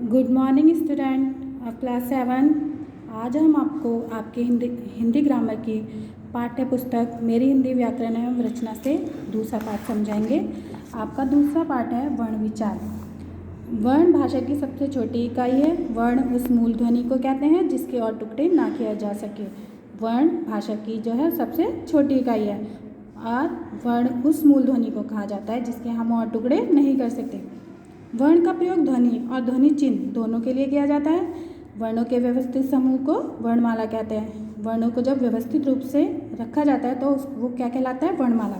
Good morning student of class 7। आज हम आपको आपके हिंदी ग्रामर की पाठ्य पुस्तक मेरी हिंदी व्याकरण एवं रचना से दूसरा पाठ समझाएंगे। आपका दूसरा पाठ है वर्ण विचार। वर्ण भाषा की सबसे छोटी इकाई है। वर्ण उस मूल ध्वनि को कहते हैं जिसके और टुकड़े ना किया जा सके। वर्ण भाषा की जो है सबसे छोटी इकाई है और वर्ण उस मूल ध्वनि को कहा जाता है जिसके हम और टुकड़े नहीं कर सकते। वर्ण का प्रयोग ध्वनि और ध्वनि चिन्ह दोनों के लिए किया जाता है। वर्णों के व्यवस्थित समूह को वर्णमाला कहते हैं। वर्णों को जब व्यवस्थित रूप से रखा जाता है तो वो क्या कहलाता है? वर्णमाला।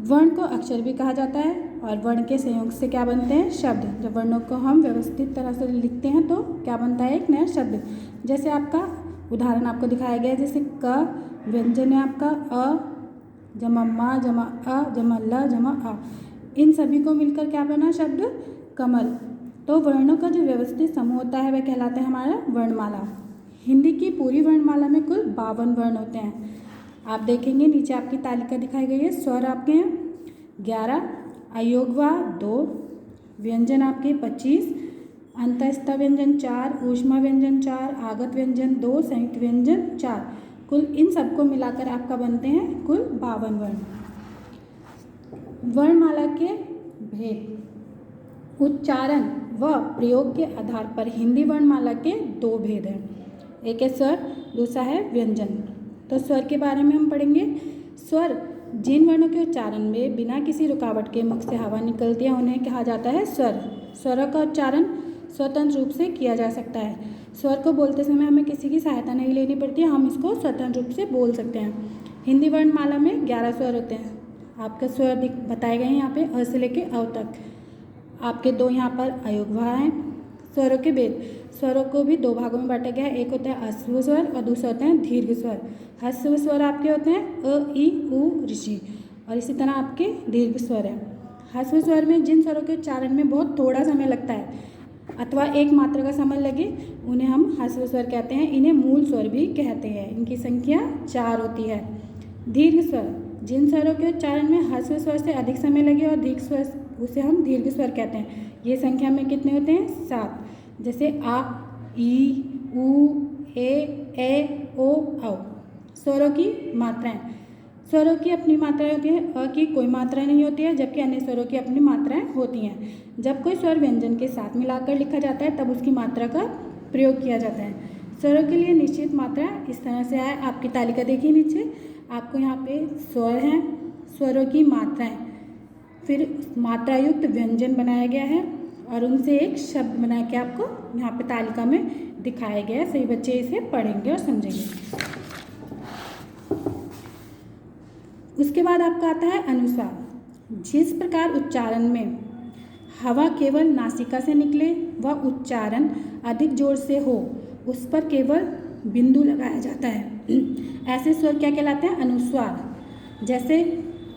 वर्ण को अक्षर भी कहा जाता है और वर्ण के संयोग से क्या बनते हैं? शब्द। जब वर्णों को हम व्यवस्थित तरह से लिखते हैं तो क्या बनता है? एक नया शब्द। जैसे आपका उदाहरण आपको दिखाया गया है, जैसे क व्यंजन है आपका अ जमा मा जमा अ जमा ल जमा आ, इन सभी को मिलकर क्या बना? शब्द कमल। तो वर्णों का जो व्यवस्थित समूह होता है वह कहलाता है हमारा वर्णमाला। हिंदी की पूरी वर्णमाला में कुल 52 वर्ण होते हैं। आप देखेंगे नीचे आपकी तालिका दिखाई गई है। स्वर आपके हैं 11, अयोगवा 2, व्यंजन आपके 25, अंतःस्थ व्यंजन 4, ऊष्मा व्यंजन 4, आगत व्यंजन 2, संयुक्त व्यंजन 4। कुल इन सबको मिलाकर आपका बनते हैं कुल 52 वर्ण। वर्णमाला के भेद। उच्चारण व प्रयोग के आधार पर हिंदी वर्णमाला के 2 भेद हैं। एक है स्वर, दूसरा है व्यंजन। तो स्वर के बारे में हम पढ़ेंगे। स्वर जिन वर्णों के उच्चारण में बिना किसी रुकावट के मुख से हवा निकलती है उन्हें कहा जाता है स्वर। स्वरों का उच्चारण स्वतंत्र रूप से किया जा सकता है। स्वर को बोलते समय हमें किसी की सहायता नहीं लेनी पड़ती है, हम इसको स्वतंत्र रूप से बोल सकते हैं। हिंदी वर्णमाला में 11 स्वर होते हैं। आपके स्वर बताए गए हैं यहाँ पे अ से लेके अव तक। आपके 2 यहाँ पर अयोगवा हैं। स्वरों के भेद। स्वरों को भी 2 भागों में बांटा गया है। एक होता है ह्रस्व स्वर और दूसरा होता है दीर्घ स्वर। ह्रस्व स्वर आपके होते हैं अ ई उ ऋषि, और इसी तरह आपके दीर्घ स्वर है। ह्रस्व स्वर में जिन स्वरों के उच्चारण में बहुत थोड़ा समय लगता है अथवा एक मात्रा का समय लगे उन्हें हम ह्रस्व स्वर कहते हैं। इन्हें मूल स्वर भी कहते हैं। इनकी संख्या 4 होती है। दीर्घ स्वर जिन स्वरों के उच्चारण में ह्रस्व स्वर से अधिक समय लगे और दीर्घ स्वर उसे हम दीर्घ स्वर कहते हैं। ये संख्या में कितने होते हैं? 7। जैसे आ ई उ ए ओ औ। स्वरों की मात्राएं। स्वरों की अपनी मात्राएं होती हैं। अ की कोई मात्रा नहीं होती है, जबकि अन्य स्वरों की अपनी मात्राएं होती हैं। जब कोई स्वर व्यंजन के साथ मिलाकर लिखा जाता है तब उसकी मात्रा का प्रयोग किया जाता है। स्वरों के लिए निश्चित मात्रा इस तरह से है। आपकी तालिका देखिए नीचे, आपको यहाँ पे स्वर हैं, स्वरों की मात्राएं, फिर मात्रायुक्त व्यंजन बनाया गया है और उनसे एक शब्द बना के आपको यहाँ पे तालिका में दिखाया गया है। सही बच्चे इसे पढ़ेंगे और समझेंगे। उसके बाद आपका आता है अनुस्वार। जिस प्रकार उच्चारण में हवा केवल नासिका से निकले व उच्चारण अधिक जोर से हो उस पर केवल बिंदु लगाया जाता है, ऐसे स्वर क्या कहलाते हैं? अनुस्वार। जैसे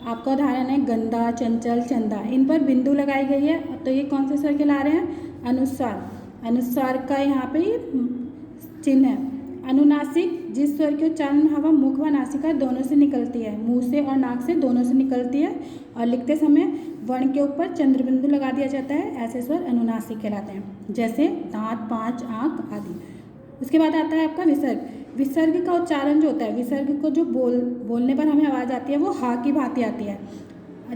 आपका उदाहरण है गंदा, चंचल, चंदा, इन पर बिंदु लगाई गई है तो ये कौन से स्वर कहला रहे हैं? अनुस्वार। अनुस्वार का यहाँ पे चिन्ह है। अनुनासिक जिस स्वर के उच्चारण में हवा मुख व नासिका दोनों से निकलती है, मुंह से और नाक से दोनों से निकलती है और लिखते समय वर्ण के ऊपर चंद्र बिंदु लगा दिया जाता है, ऐसे स्वर अनुनासिक कहलाते हैं। जैसे दांत, पांच, आंख आदि। उसके बाद आता है आपका विसर्ग। विसर्ग का उच्चारण जो होता है, विसर्ग को जो बोलने पर हमें आवाज़ आती है वो हा की भांति आती है,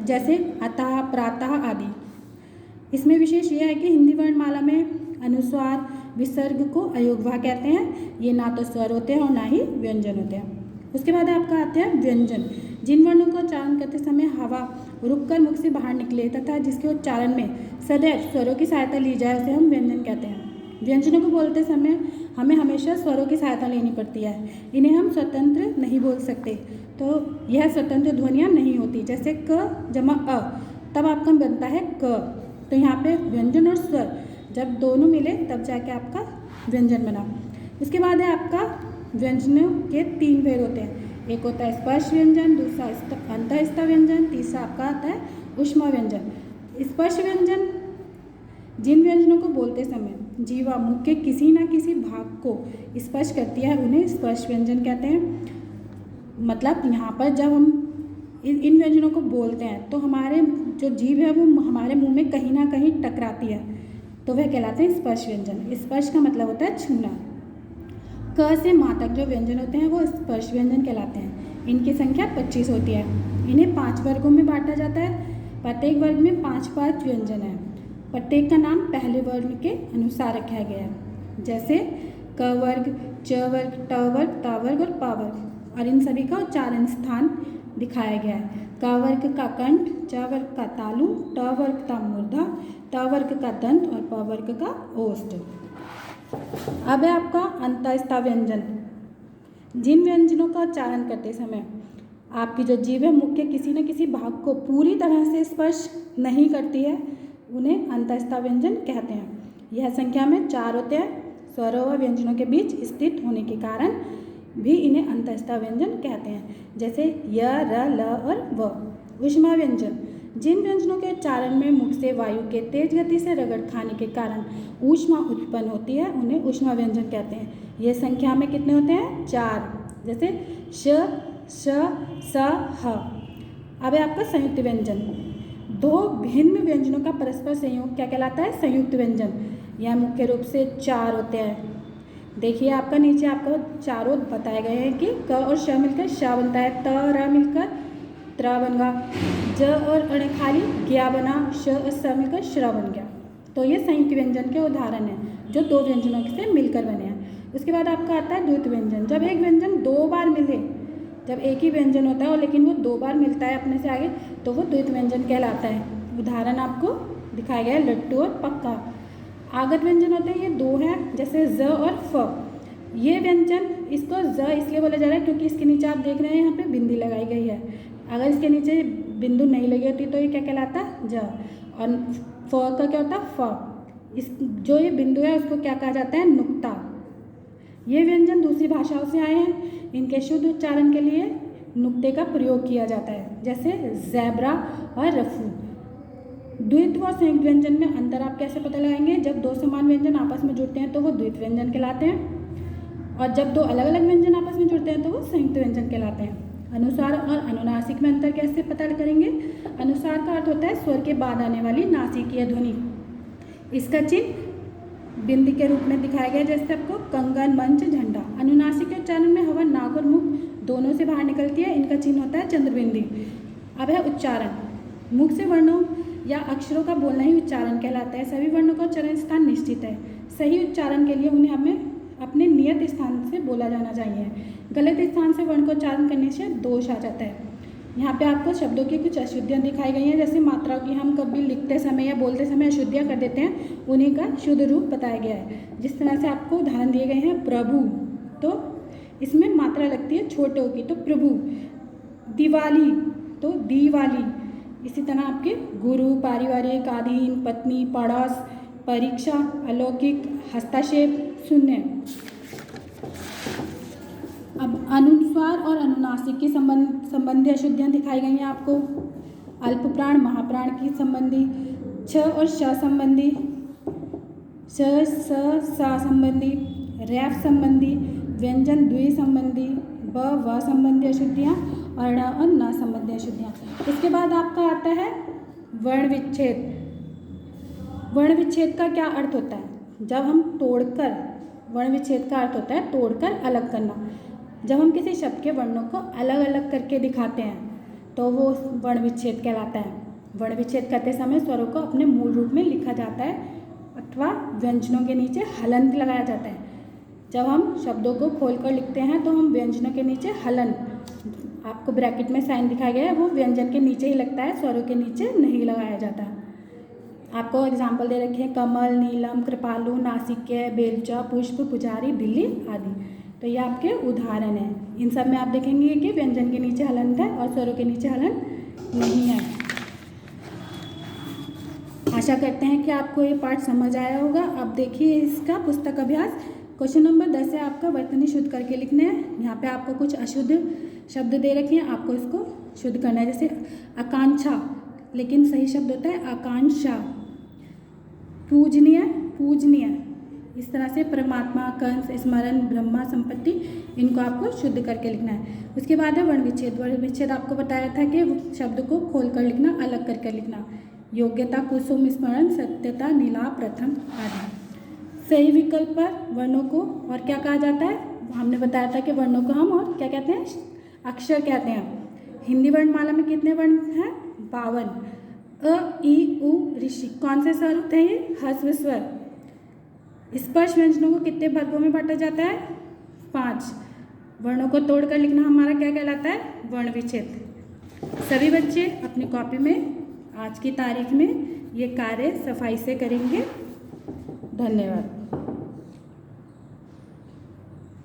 जैसे अतः, प्रातः आदि। इसमें विशेष यह है कि हिंदी वर्णमाला में अनुस्वार विसर्ग को अयोगवा कहते हैं। ये ना तो स्वर होते हैं और ना ही व्यंजन होते हैं। उसके बाद आपका आता है व्यंजन। जिन वर्णों का उच्चारण करते समय हवा रुककर मुख से बाहर निकले तथा जिसके उच्चारण में सदैव स्वरों की सहायता ली जाए उसे हम व्यंजन कहते हैं। व्यंजनों को बोलते समय हमें हमेशा स्वरों की सहायता लेनी पड़ती है। इन्हें हम स्वतंत्र नहीं बोल सकते, तो यह स्वतंत्र ध्वनियाँ नहीं होती। जैसे क जमा अ, तब आपका बनता है क। तो यहाँ पे व्यंजन और स्वर जब दोनों मिले तब जाके आपका व्यंजन बना। उसके बाद है आपका व्यंजनों के 3 भेद होते हैं। एक होता है स्पर्श व्यंजन, दूसरा अंतःस्थ व्यंजन, तीसरा आपका आता है ऊष्मा व्यंजन। स्पर्श व्यंजन जिन व्यंजनों को बोलते समय जीवा मुख के किसी न किसी भाग को स्पर्श करती है उन्हें स्पर्श व्यंजन कहते हैं। मतलब यहाँ पर जब हम इन व्यंजनों को बोलते हैं तो हमारे जो जीभ है वो हमारे मुंह में कहीं ना कहीं टकराती है, तो वह कहलाते हैं स्पर्श व्यंजन। स्पर्श का मतलब होता है छूना। क से माँ तक जो व्यंजन होते हैं वो स्पर्श व्यंजन कहलाते हैं। इनकी संख्या 25 होती है। इन्हें 5 वर्गों में बांटा जाता है। प्रत्येक वर्ग में 5 व्यंजन हैं। प्रत्येक का नाम पहले वर्ण के अनुसार रखा गया है, जैसे क वर्ग, च वर्ग, ट वर्ग, त वर्ग और प वर्ग, और इन सभी का उच्चारण स्थान दिखाया गया है। क वर्ग का कंठ, च वर्ग का तालु, ट वर्ग का मूर्धा, त वर्ग का दंत और प वर्ग का ओष्ठ। अब है आपका अंतःस्थ व्यंजन। जिन व्यंजनों का उच्चारण करते समय आपकी जो जीभ है मुख के किसी न किसी भाग को पूरी तरह से स्पर्श नहीं करती है, उन्हें अंतःस्थ व्यंजन कहते हैं। यह संख्या में 4 होते हैं। स्वरों व व्यंजनों के बीच स्थित होने के कारण भी इन्हें अंतःस्थ व्यंजन कहते हैं, जैसे य, र, ल और व। ऊष्मा व्यंजन। जिन व्यंजनों के उच्चारण में मुख से वायु के तेज गति से रगड़ खाने के कारण ऊष्मा उत्पन्न होती है, उन्हें ऊष्मा व्यंजन कहते हैं। ये संख्या में कितने होते हैं? 4, जैसे श, स, ह। अब है आपका संयुक्त व्यंजन। 2 भिन्न व्यंजनों का परस्पर संयोग क्या कहलाता है? संयुक्त व्यंजन। यह मुख्य रूप से 4 होते हैं। देखिए आपका नीचे आपको चारों बताए गए हैं कि क और श मिलकर श बनता है, त र मिलकर त्र बन गया, ज और अण खाली ज्ञा बना, श और स मिलकर श्र बन गया। तो ये संयुक्त व्यंजन के उदाहरण हैं जो 2 व्यंजनों से मिलकर बने हैं। उसके बाद आपका आता है द्वैत व्यंजन। जब एक व्यंजन 2 बार मिले, जब एक ही व्यंजन होता है और लेकिन वो 2 बार मिलता है अपने से आगे, तो वो द्वैत व्यंजन कहलाता है। उदाहरण आपको दिखाया गया है लट्टू और पक्का। आगत व्यंजन होते हैं, ये 2 हैं, जैसे ज और फ। ये व्यंजन इसको ज इसलिए बोला जा रहा है क्योंकि इसके नीचे आप देख रहे हैं यहाँ पे बिंदी लगाई गई है। अगर इसके नीचे बिंदु नहीं लगी होती तो ये क्या कहलाता? ज। और फ का क्या होता? फ। इस जो ये बिंदु है उसको क्या कहा जाता है? नुक्ता। ये व्यंजन दूसरी भाषाओं से आए हैं। इनके शुद्ध उच्चारण के लिए नुक्ते का प्रयोग किया जाता है, जैसे जैबरा और रफू। द्वैत व संयुक्त व्यंजन में अंतर आप कैसे पता लगाएंगे? जब 2 समान व्यंजन आपस में जुड़ते हैं तो वो द्वैत व्यंजन कहलाते हैं, और जब 2 अलग अलग व्यंजन आपस में जुड़ते हैं तो वो संयुक्त व्यंजन कहलाते हैं। अनुस्वार और अनुनासिक में अंतर कैसे पता करेंगे? अनुस्वार का अर्थ होता है स्वर के बाद आने वाली नासिकीय ध्वनि। इसका चिन्ह बिंदी के रूप में दिखाया गया, जैसे आपको कंगन, मंच, झंडा। अनुनासिक के उच्चारण में हवा नाक और मुख दोनों से बाहर निकलती है। इनका चिन्ह होता है चंद्रबिंदी। अब है उच्चारण। मुख से वर्णों या अक्षरों का बोलना ही उच्चारण कहलाता है। सभी वर्णों का उच्चारण स्थान निश्चित है। सही उच्चारण के लिए उन्हें हमें अपने नियत स्थान से बोला जाना चाहिए। गलत स्थान से वर्ण को उच्चारण करने से दोष आ जाता है। यहाँ पे आपको शब्दों की कुछ अशुद्धियाँ दिखाई गई हैं, जैसे मात्राओं की हम कभी लिखते समय या बोलते समय अशुद्धियाँ कर देते हैं, उन्हीं का शुद्ध रूप बताया गया है। जिस तरह से आपको उदाहरण दिए गए हैं, प्रभु, तो इसमें मात्रा लगती है छोटे ओ की, तो प्रभु। दिवाली, तो दीवाली। इसी तरह आपके गुरु, पारिवारिक, अधीन, पत्नी, पड़ोस, परीक्षा, अलौकिक, हस्तक्षेप, शून्य। अब अनुस्वार और अनुनासिक की संबंधी अशुद्धियाँ दिखाई गई हैं आपको। अल्प प्राण, महाप्राण की संबंधी, छ और श संबंधी, स, स, सा संबंधी, रैफ संबंधी, व्यंजन द्वि संबंधी, ब, व संबंधी अशुद्धियाँ, और ण और न संबंधी अशुद्धियाँ। इसके बाद आपका आता है वर्ण विच्छेद। वर्ण विच्छेद का क्या अर्थ होता है? जब हम तोड़कर, वर्ण विच्छेद का अर्थ होता है तोड़कर अलग करना। जब हम किसी शब्द के वर्णों को अलग अलग करके दिखाते हैं तो वो वर्ण विच्छेद कहलाता है। वर्ण विच्छेद करते समय स्वरों को अपने मूल रूप में लिखा जाता है अथवा व्यंजनों के नीचे हलंत लगाया जाता है। जब हम शब्दों को खोलकर लिखते हैं तो हम व्यंजनों के नीचे हलंत, आपको ब्रैकेट में साइन दिखाया गया है, वो व्यंजन के नीचे ही लगता है, स्वरों के नीचे नहीं लगाया जाता। आपको एग्जाम्पल दे रखे हैं कमल, नीलम, कृपालु, नासिक्य, बेलचा, पुष्प, पुजारी, दिल्ली आदि। तो ये आपके उदाहरण हैं। इन सब में आप देखेंगे कि व्यंजन के नीचे हलंत है और स्वरों के नीचे हलंत नहीं है। आशा करते हैं कि आपको ये पाठ समझ आया होगा। अब देखिए इसका पुस्तक अभ्यास। क्वेश्चन नंबर 10 है आपका वर्तनी शुद्ध करके लिखने हैं। यहाँ पे आपको कुछ अशुद्ध शब्द दे रखे हैं, आपको इसको शुद्ध करना है। जैसे आकांक्षा, लेकिन सही शब्द होता है आकांक्षा। पूजनीय, पूजनीय। इस तरह से परमात्मा, कंस, स्मरण, ब्रह्मा, संपत्ति, इनको आपको शुद्ध करके लिखना है। उसके बाद है वर्ण विच्छेद। वर्ण विच्छेद आपको बताया था कि शब्द को खोल कर लिखना, अलग करके लिखना। योग्यता कुसुम स्मरण, सत्यता नीला प्रथम आदि। सही विकल्प पर वर्णों को और क्या कहा जाता है, हमने बताया था कि वर्णों को हम और क्या कहते हैं, अक्षर कहते हैं। हिंदी वर्णमाला में कितने वर्ण हैं, 52। अ ई उ ऋषि कौन से स्वर होते हैं, ये ह्रस्व स्वर। स्पर्श व्यंजनों को कितने वर्गों में बांटा जाता है, 5। वर्णों को तोड़कर लिखना हमारा क्या कहलाता है, वर्ण विच्छेद। सभी बच्चे अपनी कॉपी में आज की तारीख में ये कार्य सफाई से करेंगे। धन्यवाद।